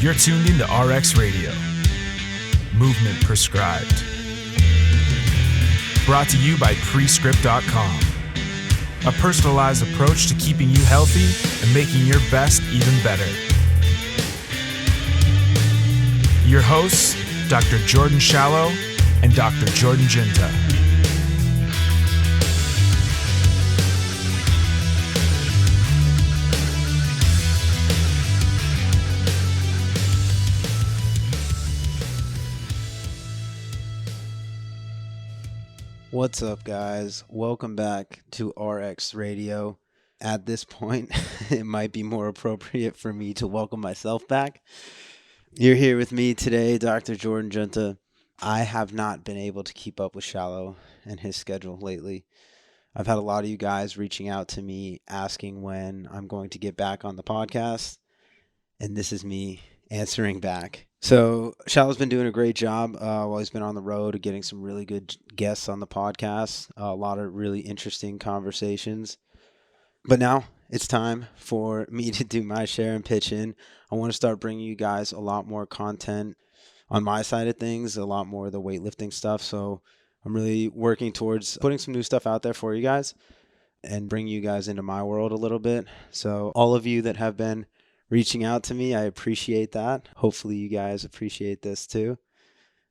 You're tuned into RX Radio. Movement prescribed. Brought to you by Prescript.com. A personalized approach to keeping you healthy and making your best even better. Your hosts, Dr. Jordan Shallow and Dr. Jordan Jiunta. What's up, guys? Welcome back to RX Radio. At this point, it might be more appropriate for me to welcome myself back. You're here with me today, Dr. Jordan Jiunta. I have not been able to keep up with Shallow and his schedule lately. I've had a lot of you guys reaching out to me asking when I'm going to get back on the podcast, and this is me answering back. So Shallow's been doing a great job while he's been on the road, getting some really good guests on the podcast, a lot of really interesting conversations. But now it's time for me to do my share and pitch in. I want to start bringing you guys a lot more content on my side of things, a lot more of the weightlifting stuff. So I'm really working towards putting some new stuff out there for you guys and bring you guys into my world a little bit. So all of you that have been reaching out to me, I appreciate that. Hopefully you guys appreciate this too.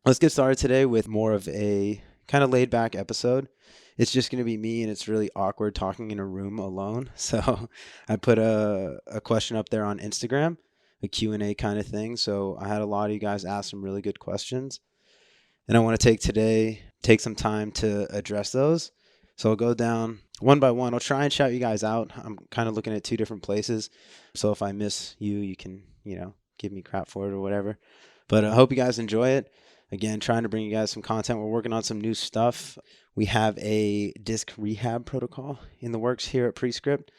Let's get started today with more of a kind of laid back episode. It's just going to be me, and it's really awkward talking in a room alone. So I put a question up there on Instagram, a Q&A kind of thing. So I had a lot of you guys ask some really good questions, and I want to take some time to address those. So I'll go down one by one. I'll try and shout you guys out. I'm kind of looking at two different places. So if I miss you, you can, give me crap for it or whatever. But I hope you guys enjoy it. Again, trying to bring you guys some content. We're working on some new stuff. We have a disc rehab protocol in the works here at Prescript.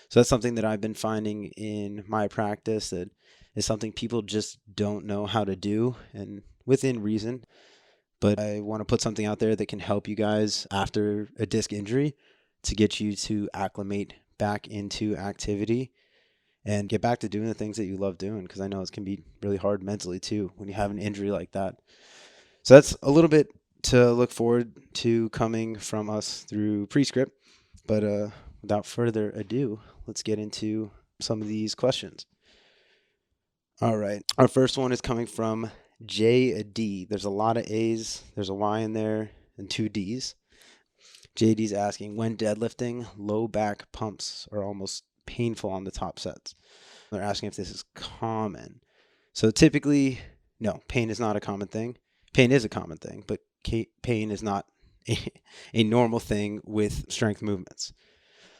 So that's something that I've been finding in my practice that is something people just don't know how to do, and within reason. But I want to put something out there that can help you guys after a disc injury to get you to acclimate back into activity and get back to doing the things that you love doing, because I know it can be really hard mentally too when you have an injury like that. So that's a little bit to look forward to coming from us through Prescript. But without further ado, let's get into some of these questions. All right. Our first one is coming from JD. There's a lot of A's. There's a Y in there and two D's. JD's asking, when deadlifting, low back pumps are almost painful on the top sets. They're asking if this is common. So typically, no, pain is not a common thing. Pain is a common thing, but pain is not a normal thing with strength movements.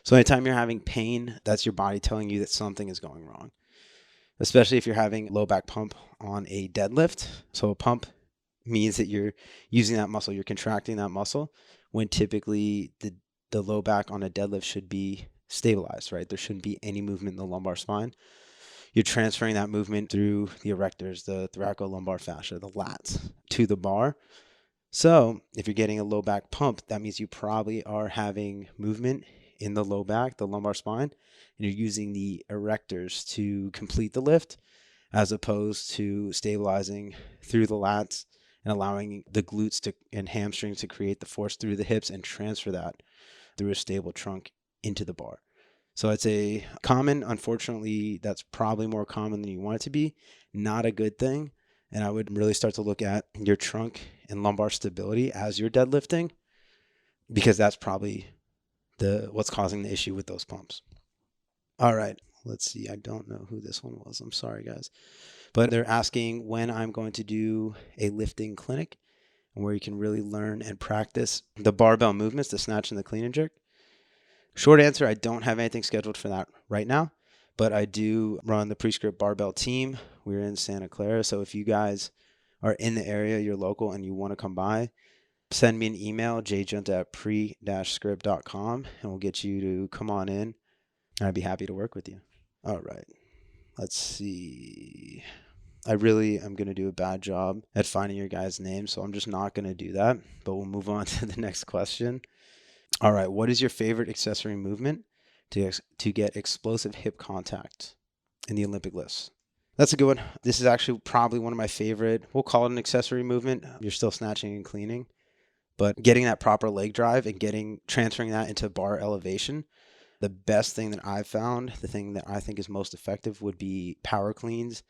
So anytime you're having pain, that's your body telling you that something is going wrong, especially if you're having low back pump on a deadlift. So a pump means that you're using that muscle, you're contracting that muscle, when typically the low back on a deadlift should be stabilized, right? There shouldn't be any movement in the lumbar spine. You're transferring that movement through the erectors, the thoracolumbar fascia, the lats, to the bar. So if you're getting a low back pump, that means you probably are having movement in the low back, the lumbar spine, and you're using the erectors to complete the lift, as opposed to stabilizing through the lats and allowing the glutes and hamstrings to create the force through the hips and transfer that through a stable trunk into the bar. So it's a common, unfortunately, that's probably more common than you want it to be. Not a good thing. And I would really start to look at your trunk and lumbar stability as you're deadlifting, because that's probably what's causing the issue with those pumps. All right, let's see. I don't know who this one was. I'm sorry, guys. But they're asking when I'm going to do a lifting clinic where you can really learn and practice the barbell movements, the snatch and the clean and jerk. Short answer, I don't have anything scheduled for that right now, but I do run the Prescript barbell team. We're in Santa Clara, so if you guys are in the area, you're local, and you want to come by, send me an email, jjiunta@pre-script.com, and we'll get you to come on in, and I'd be happy to work with you. All right, let's see. I really am going to do a bad job at finding your guys' names, so I'm just not going to do that, but we'll move on to the next question. All right, what is your favorite accessory movement to get explosive hip contact in the Olympic lifts? That's a good one. This is actually probably one of my favorite. We'll call it an accessory movement. You're still snatching and cleaning, but getting that proper leg drive and transferring that into bar elevation. The best thing that I've found, the thing that I think is most effective, would be power cleans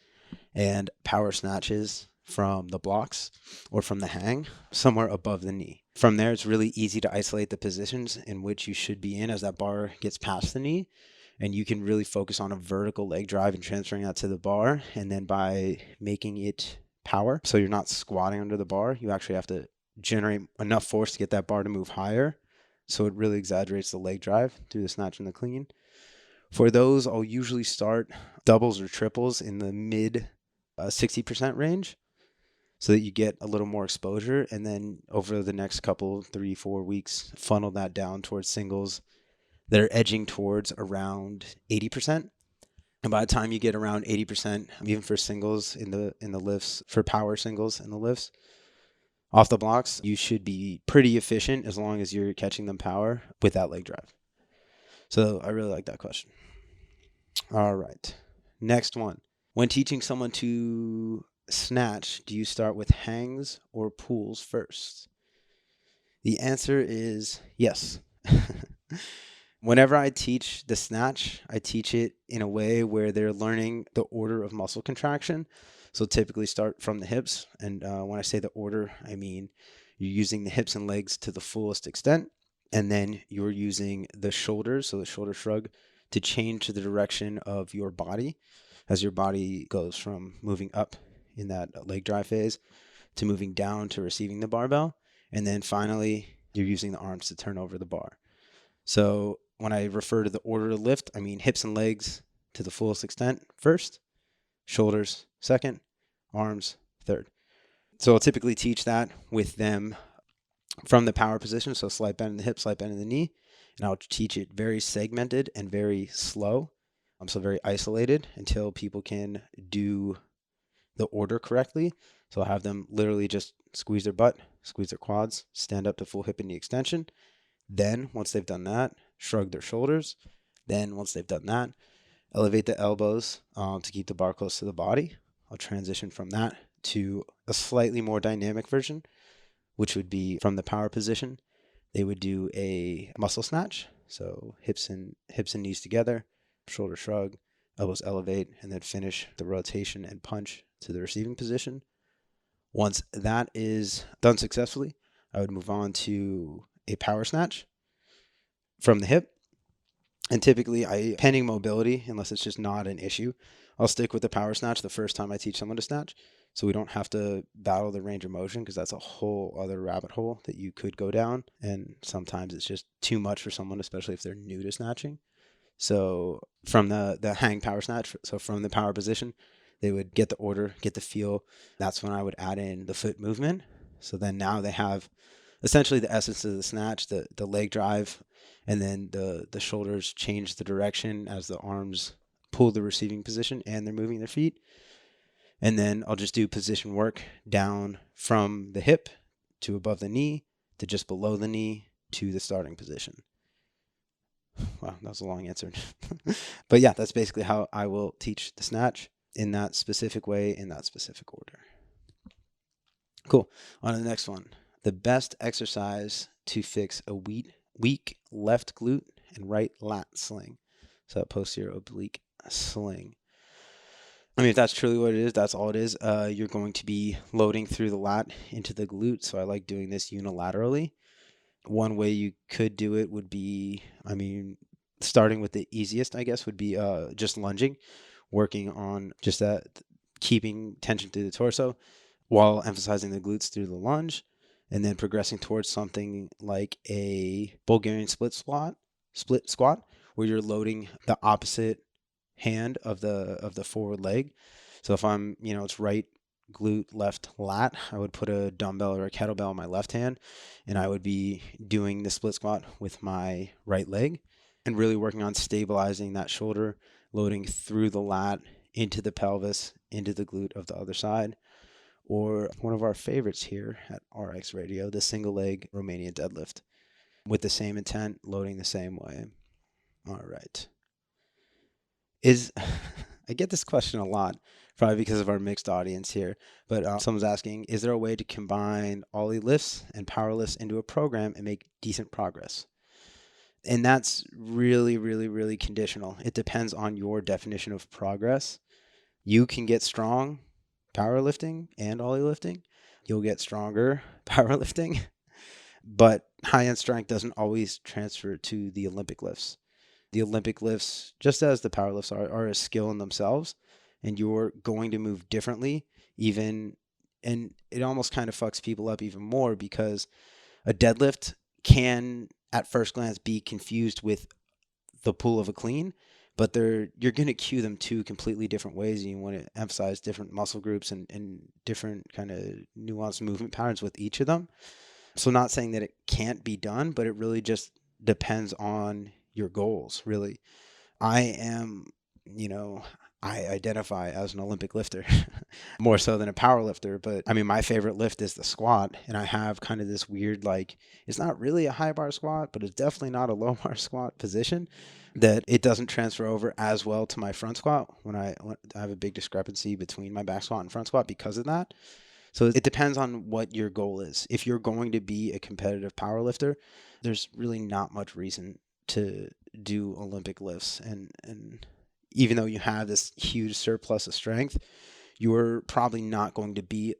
and power snatches from the blocks or from the hang somewhere above the knee. From there, it's really easy to isolate the positions in which you should be in as that bar gets past the knee. And you can really focus on a vertical leg drive and transferring that to the bar. And then by making it power, so you're not squatting under the bar, you actually have to generate enough force to get that bar to move higher. So it really exaggerates the leg drive through the snatch and the clean. For those, I'll usually start doubles or triples in the mid 60% range so that you get a little more exposure. And then over the next couple, 3-4 weeks, funnel that down towards singles that are edging towards around 80%. And by the time you get around 80%, even for singles in the lifts, for power singles in the lifts, off the blocks, you should be pretty efficient as long as you're catching them power with that leg drive. So I really like that question. All right. Next one. When teaching someone to snatch, do you start with hangs or pulls first? The answer is yes. Whenever I teach the snatch, I teach it in a way where they're learning the order of muscle contraction. So typically start from the hips. And when I say the order, I mean you're using the hips and legs to the fullest extent. And then you're using the shoulders, so the shoulder shrug, to change the direction of your body as your body goes from moving up in that leg drive phase to moving down to receiving the barbell. And then finally, you're using the arms to turn over the bar. So when I refer to the order to lift, I mean hips and legs to the fullest extent first, shoulders second, arms third. So I'll typically teach that with them from the power position, so slight bend in the hip, slight bend in the knee, and I'll teach it very segmented and very slow, so very isolated until people can do the order correctly. So I'll have them literally just squeeze their butt, squeeze their quads, stand up to full hip and knee extension. Then once they've done that, shrug their shoulders. Then once they've done that, elevate the elbows to keep the bar close to the body. I'll transition from that to a slightly more dynamic version, which would be from the power position. They would do a muscle snatch. So hips and knees together, shoulder shrug, elbows elevate, and then finish the rotation and punch to the receiving position. Once that is done successfully, I would move on to a power snatch from the hip. And typically, pending mobility, unless it's just not an issue, I'll stick with the power snatch the first time I teach someone to snatch. So we don't have to battle the range of motion, because that's a whole other rabbit hole that you could go down. And sometimes it's just too much for someone, especially if they're new to snatching. So from the hang power snatch, so from the power position, they would get the order, get the feel. That's when I would add in the foot movement. So then now they have essentially the essence of the snatch, the leg drive, and then the shoulders change the direction as the arms pull the receiving position and they're moving their feet. And then I'll just do position work down from the hip to above the knee to just below the knee to the starting position. Wow, that was a long answer. But yeah, that's basically how I will teach the snatch in that specific way, in that specific order. Cool. On to the next one. The best exercise to fix a weak left glute and right lat sling. So that posterior oblique sling. I mean, if that's truly what it is, that's all it is. You're going to be loading through the lat into the glute. So I like doing this unilaterally. One way you could do it would be, starting with the easiest, I guess, would be just lunging, working on just that, keeping tension through the torso while emphasizing the glutes through the lunge, and then progressing towards something like a Bulgarian split squat, where you're loading the opposite hand of the forward leg. So if I'm, it's right glute, left lat, I would put a dumbbell or a kettlebell in my left hand, and I would be doing the split squat with my right leg and really working on stabilizing that shoulder, loading through the lat into the pelvis, into the glute of the other side. Or one of our favorites here at RX Radio, the single leg Romanian deadlift, with the same intent, loading the same way. All right. I get this question a lot, probably because of our mixed audience here. But someone's asking, is there a way to combine ollie lifts and power lifts into a program and make decent progress? And that's really, really, really conditional. It depends on your definition of progress. You can get strong powerlifting and ollie lifting. You'll get stronger powerlifting, but high-end strength doesn't always transfer to the Olympic lifts. The Olympic lifts, just as the power lifts are a skill in themselves, and you're going to move differently and it almost kind of fucks people up even more because a deadlift can, at first glance, be confused with the pull of a clean, but you're going to cue them two completely different ways, and you want to emphasize different muscle groups and different kind of nuanced movement patterns with each of them. So not saying that it can't be done, but it really just depends on your goals, really. I identify as an Olympic lifter more so than a power lifter, but I mean, my favorite lift is the squat, and I have kind of this weird, it's not really a high bar squat, but it's definitely not a low bar squat position that it doesn't transfer over as well to my front squat when I have a big discrepancy between my back squat and front squat because of that. So it depends on what your goal is. If you're going to be a competitive power lifter, there's really not much reason to do Olympic lifts. And even though you have this huge surplus of strength, you're probably not going to be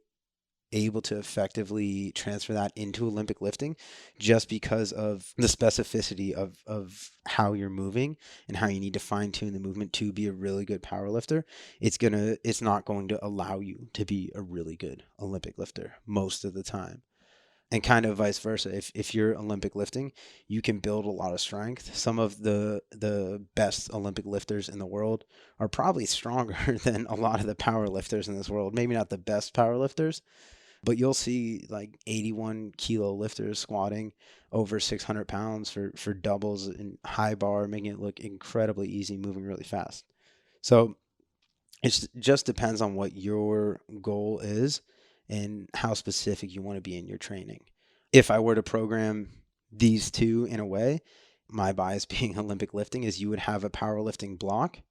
able to effectively transfer that into Olympic lifting just because of the specificity of how you're moving and how you need to fine tune the movement to be a really good power lifter. It's not going to allow you to be a really good Olympic lifter most of the time. And kind of vice versa. If you're Olympic lifting, you can build a lot of strength. Some of the best Olympic lifters in the world are probably stronger than a lot of the power lifters in this world. Maybe not the best power lifters, but you'll see like 81 kilo lifters squatting over 600 pounds for doubles and high bar, making it look incredibly easy, moving really fast. So it just depends on what your goal is and how specific you want to be in your training. If I were to program these two in a way, my bias being Olympic lifting is you would have a powerlifting block,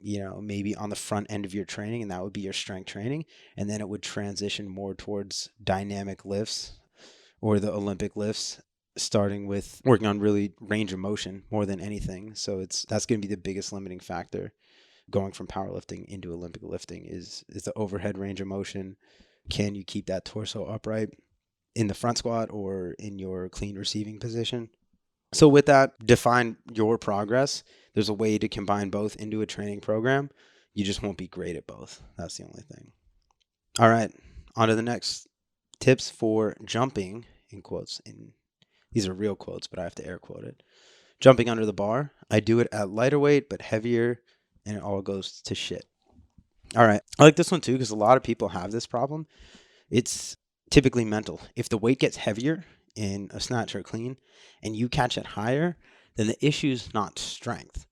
maybe on the front end of your training, and that would be your strength training. And then it would transition more towards dynamic lifts or the Olympic lifts, starting with working on really range of motion more than anything. So that's going to be the biggest limiting factor going from powerlifting into Olympic lifting is the overhead range of motion. Can you keep that torso upright in the front squat or in your clean receiving position? So with that, define your progress. There's a way to combine both into a training program. You just won't be great at both. That's the only thing. All right, on to the next. Tips for jumping, in quotes. These are real quotes, but I have to air quote it. Jumping under the bar. I do it at lighter weight, but heavier, and it all goes to shit. All right. I like this one too because a lot of people have this problem. It's typically mental. If the weight gets heavier in a snatch or clean and you catch it higher, then the issue is not strength.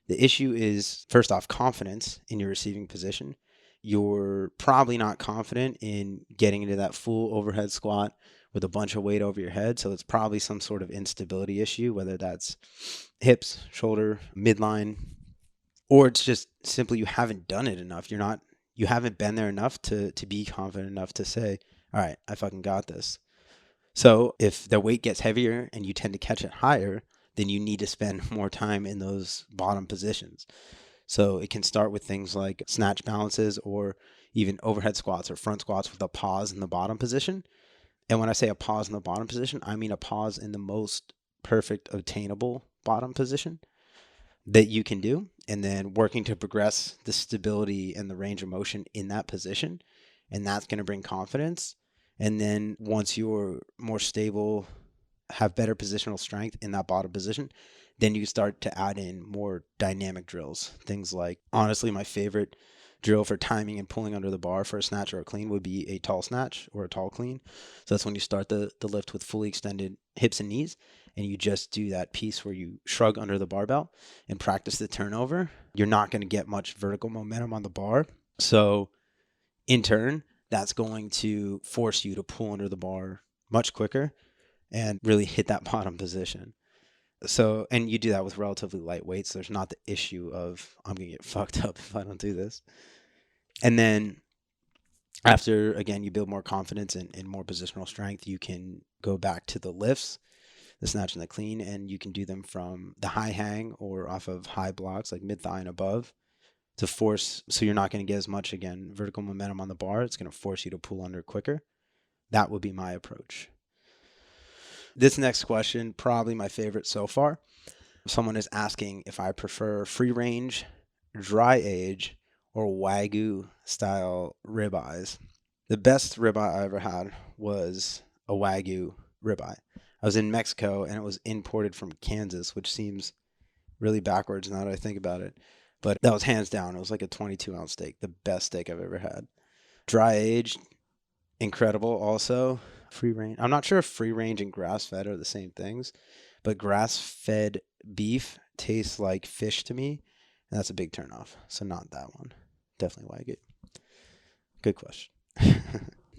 The issue is, first off, confidence in your receiving position. You're probably not confident in getting into that full overhead squat with a bunch of weight over your head. So it's probably some sort of instability issue, whether that's hips, shoulder, midline, or it's just simply you haven't done it enough. You haven't been there enough to be confident enough to say, all right, I fucking got this. So if the weight gets heavier and you tend to catch it higher, then you need to spend more time in those bottom positions. So it can start with things like snatch balances or even overhead squats or front squats with a pause in the bottom position. And when I say a pause in the bottom position, I mean a pause in the most perfect obtainable bottom position that you can do, and then working to progress the stability and the range of motion in that position. And that's going to bring confidence. And then once you're more stable, have better positional strength in that bottom position, then you start to add in more dynamic drills. Things like, honestly, my favorite drill for timing and pulling under the bar for a snatch or a clean would be a tall snatch or a tall clean. So that's when you start the lift with fully extended hips and knees, and you just do that piece where you shrug under the barbell and practice the turnover. You're not going to get much vertical momentum on the bar. So in turn, that's going to force you to pull under the bar much quicker and really hit that bottom position. So, and you do that with relatively light weights. There's not the issue of I'm going to get fucked up if I don't do this. And then after, again, you build more confidence and more positional strength, you can go back to the lifts, the snatch and the clean, and you can do them from the high hang or off of high blocks like mid thigh and above to force. So you're not going to get as much, again, vertical momentum on the bar. It's going to force you to pull under quicker. That would be my approach. This next question, probably my favorite so far. Someone is asking if I prefer free range, dry age, or Wagyu style ribeyes. The best ribeye I ever had was a Wagyu ribeye. I was in Mexico and it was imported from Kansas, which seems really backwards now that I think about it. But that was hands down. It was like a 22-ounce steak, the best steak I've ever had. Dry aged, incredible also. Free range. I'm not sure if free range and grass fed are the same things, but grass fed beef tastes like fish to me, and that's a big turnoff. So not that one. Definitely Wagyu. Good question.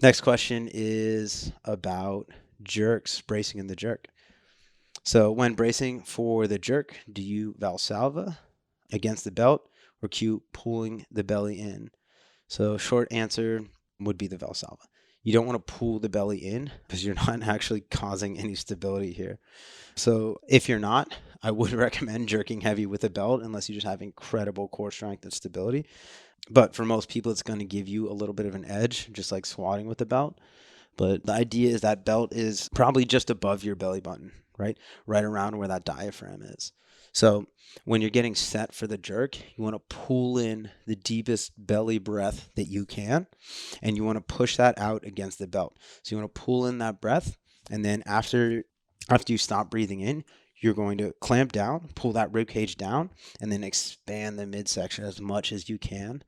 Next question is about jerks, bracing in the jerk. So when bracing for the jerk, do you Valsalva against the belt or cue pulling the belly in? So short answer would be the Valsalva. You don't want to pull the belly in because you're not actually causing any stability here. So if you're not, I would recommend jerking heavy with a belt unless you just have incredible core strength and stability. But for most people, it's going to give you a little bit of an edge, just like squatting with a belt. But the idea is that belt is probably just above your belly button, right? Right around where that diaphragm is. So when you're getting set for the jerk, you want to pull in the deepest belly breath that you can, and you want to push that out against the belt. So you want to pull in that breath, and then after you stop breathing in, you're going to clamp down, pull that rib cage down, and then expand the midsection as much as you can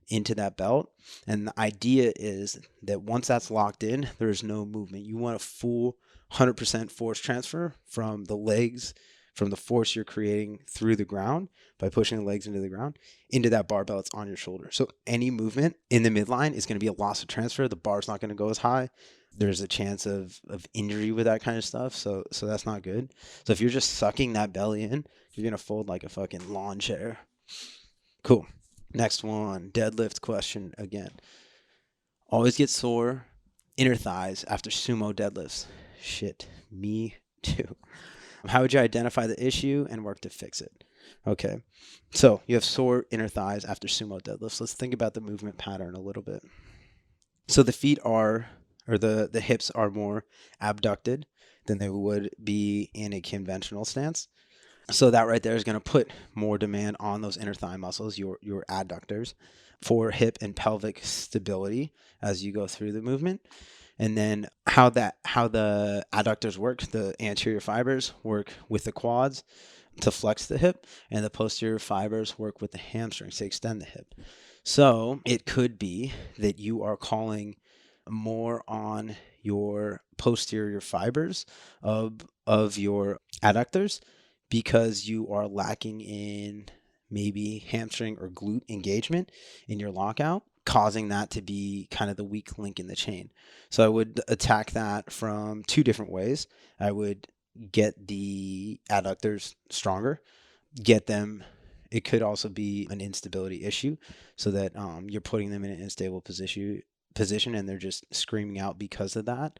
into that belt. And the idea is that once that's locked in, there's no movement. You want a full 100% force transfer from the legs, from the force you're creating through the ground by pushing the legs into the ground, into that barbell that's on your shoulder. So any movement in the midline is going to be a loss of transfer. The bar's not going to go as high. There's a chance of injury with that kind of stuff. So that's not good. So if you're just sucking that belly in, you're going to fold like a fucking lawn chair. Cool. Next one, deadlift question again. Always get sore inner thighs after sumo deadlifts. Shit, me too. How would you identify the issue and work to fix it? Okay, so you have sore inner thighs after sumo deadlifts. Let's think about the movement pattern a little bit. So the feet are, or the hips are more abducted than they would be in a conventional stance. So that right there is going to put more demand on those inner thigh muscles, your adductors, for hip and pelvic stability as you go through the movement. And then how the adductors work, the anterior fibers work with the quads to flex the hip, and the posterior fibers work with the hamstrings to extend the hip. So it could be that you are calling more on your posterior fibers of your adductors because you are lacking in maybe hamstring or glute engagement in your lockout, causing that to be kind of the weak link in the chain. So I would attack that from two different ways. I would get the adductors stronger, get them. It could also be an instability issue so that you're putting them in an unstable position and they're just screaming out because of that.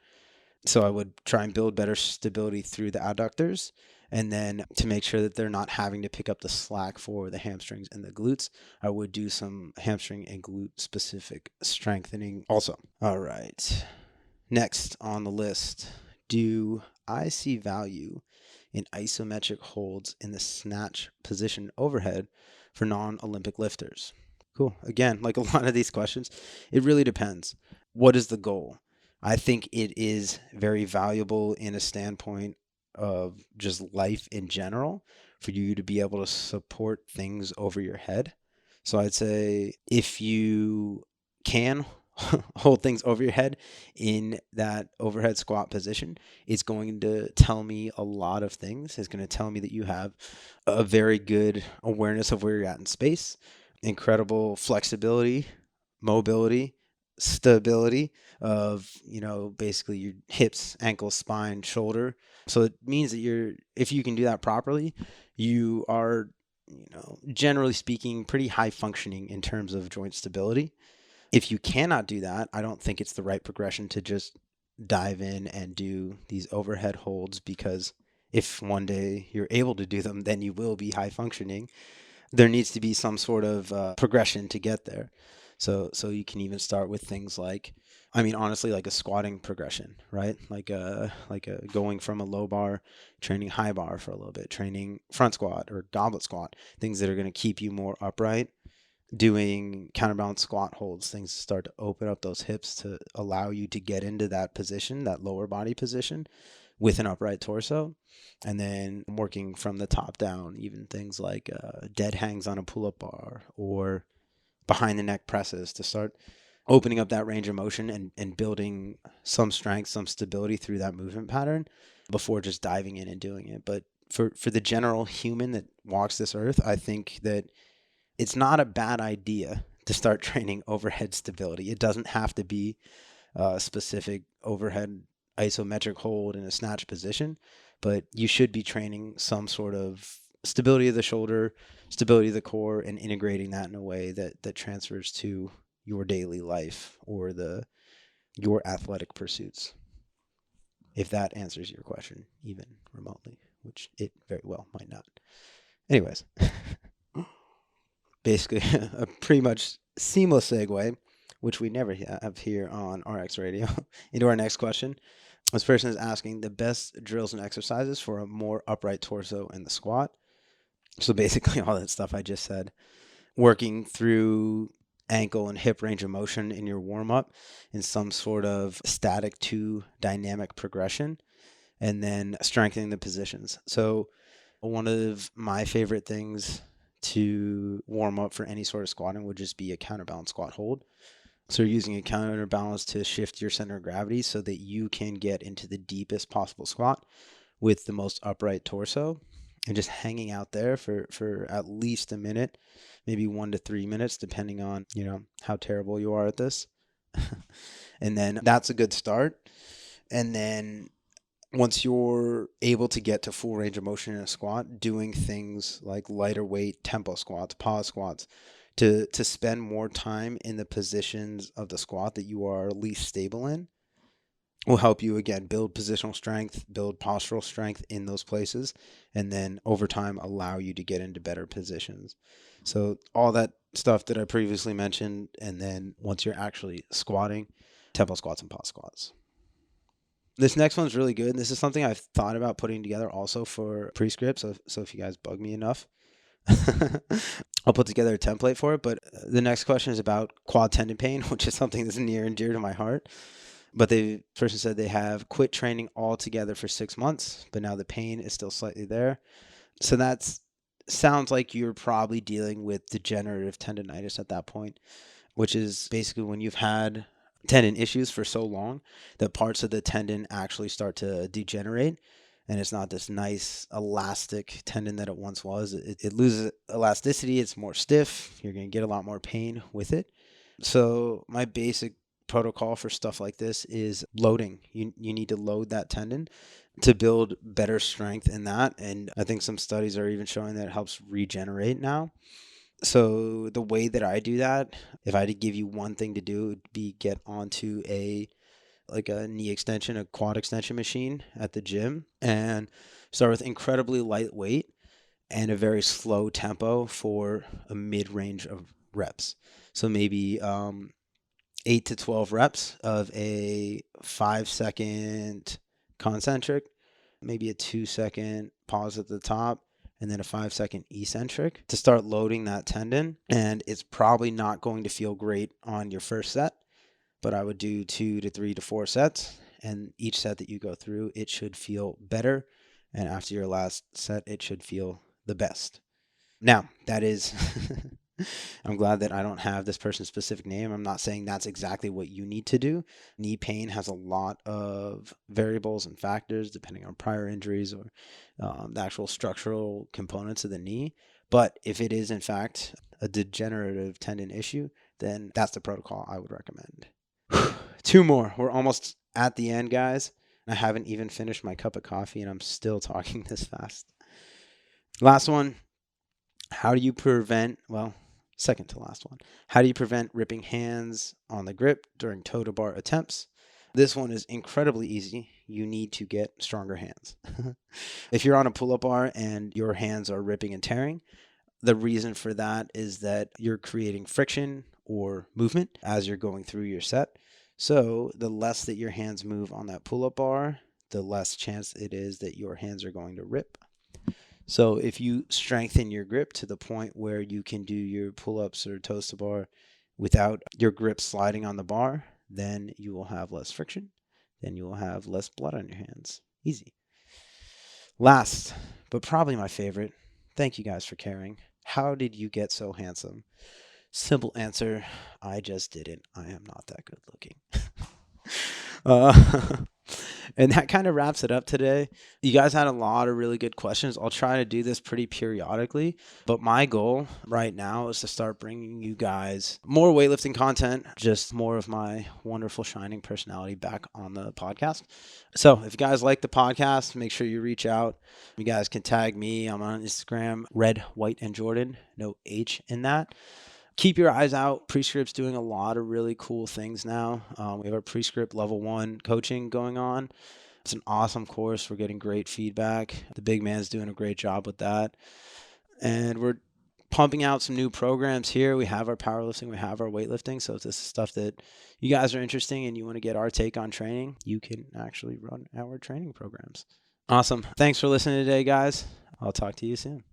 So I would try and build better stability through the adductors, and then to make sure that they're not having to pick up the slack for the hamstrings and the glutes, I would do some hamstring and glute specific strengthening also. All right. Next on the list, do I see value in isometric holds in the snatch position overhead for non-Olympic lifters? Cool. Again, like a lot of these questions, it really depends. What is the goal? I think it is very valuable in a standpoint of just life in general for you to be able to support things over your head. So I'd say if you can hold things over your head in that overhead squat position, it's going to tell me a lot of things. It's going to tell me that you have a very good awareness of where you're at in space, incredible flexibility, mobility, stability of, basically your hips, ankles, spine, shoulder. So it means that if you can do that properly, you are, generally speaking, pretty high functioning in terms of joint stability. If you cannot do that, I don't think it's the right progression to just dive in and do these overhead holds, because if one day you're able to do them, then you will be high functioning. There needs to be some sort of progression to get there. So you can even start with things like, honestly, like a squatting progression, right? Like a going from a low bar, training high bar for a little bit, training front squat or goblet squat, things that are going to keep you more upright, doing counterbalance squat holds, things to start to open up those hips to allow you to get into that position, that lower body position with an upright torso. And then working from the top down, even things like dead hangs on a pull-up bar or behind the neck presses, to start opening up that range of motion and building some strength, some stability through that movement pattern before just diving in and doing it. But for the general human that walks this earth, I think that it's not a bad idea to start training overhead stability. It doesn't have to be a specific overhead isometric hold in a snatch position, but you should be training some sort of stability of the shoulder, stability of the core, and integrating that in a way that transfers to your daily life or your athletic pursuits. If that answers your question, even remotely, which it very well might not. Anyways, basically a pretty much seamless segue, which we never have here on RX Radio, into our next question. This person is asking the best drills and exercises for a more upright torso in the squat. So basically all that stuff I just said, working through ankle and hip range of motion in your warm-up in some sort of static to dynamic progression, and then strengthening the positions. So one of my favorite things to warm up for any sort of squatting would just be a counterbalance squat hold. So you're using a counterbalance to shift your center of gravity so that you can get into the deepest possible squat with the most upright torso, and just hanging out there for at least a minute, maybe 1 to 3 minutes, depending on, how terrible you are at this. And then that's a good start. And then once you're able to get to full range of motion in a squat, doing things like lighter weight tempo squats, pause squats, to spend more time in the positions of the squat that you are least stable in, will help you, again, build positional strength, build postural strength in those places, and then over time allow you to get into better positions. So all that stuff that I previously mentioned, and then once you're actually squatting, tempo squats and pause squats. This next one's really good. This is something I've thought about putting together also for pre-script, so if you guys bug me enough, I'll put together a template for it. But the next question is about quad tendon pain, which is something that's near and dear to my heart. But the person said they have quit training altogether for 6 months, but now the pain is still slightly there. So that sounds like you're probably dealing with degenerative tendinitis at that point, which is basically when you've had tendon issues for so long that parts of the tendon actually start to degenerate, and it's not this nice elastic tendon that it once was. It loses elasticity, it's more stiff, you're going to get a lot more pain with it. So my basic protocol for stuff like this is loading. You need to load that tendon to build better strength in that, and I think some studies are even showing that it helps regenerate now. So the way that I do that, if I had to give you one thing to do, it would be get onto a knee extension, a quad extension machine at the gym, and start with incredibly lightweight and a very slow tempo for a mid-range of reps. So maybe 8 to 12 reps of a 5-second concentric, maybe a 2-second pause at the top, and then a 5-second eccentric to start loading that tendon. And it's probably not going to feel great on your first set, but I would do 2 to 3 to 4 sets, and each set that you go through, it should feel better. And after your last set, it should feel the best. Now, that is, I'm glad that I don't have this person's specific name. I'm not saying that's exactly what you need to do. Knee pain has a lot of variables and factors depending on prior injuries or the actual structural components of the knee. But if it is, in fact, a degenerative tendon issue, then that's the protocol I would recommend. Two more. We're almost at the end, guys. I haven't even finished my cup of coffee and I'm still talking this fast. Last one. How do you prevent, second to last one. How do you prevent ripping hands on the grip during toe to bar attempts? This one is incredibly easy. You need to get stronger hands. If you're on a pull-up bar and your hands are ripping and tearing, the reason for that is that you're creating friction or movement as you're going through your set. So the less that your hands move on that pull-up bar, the less chance it is that your hands are going to rip. So if you strengthen your grip to the point where you can do your pull-ups or toes to bar without your grip sliding on the bar, then you will have less friction. Then you will have less blood on your hands. Easy. Last, but probably my favorite, thank you guys for caring. How did you get so handsome? Simple answer, I just didn't. I am not that good looking. And that kind of wraps it up today. You guys had a lot of really good questions. I'll try to do this pretty periodically, but my goal right now is to start bringing you guys more weightlifting content, just more of my wonderful shining personality back on the podcast. So if you guys like the podcast, make sure you reach out. You guys can tag me. I'm on Instagram, Red, White, and Jordan. No H in that. Keep your eyes out. Prescript's doing a lot of really cool things now. We have our Prescript level 1 coaching going on. It's an awesome course. We're getting great feedback. The big man's doing a great job with that. And we're pumping out some new programs here. We have our powerlifting, we have our weightlifting. So if this is stuff that you guys are interested in and you want to get our take on training, you can actually run our training programs. Awesome. Thanks for listening today, guys. I'll talk to you soon.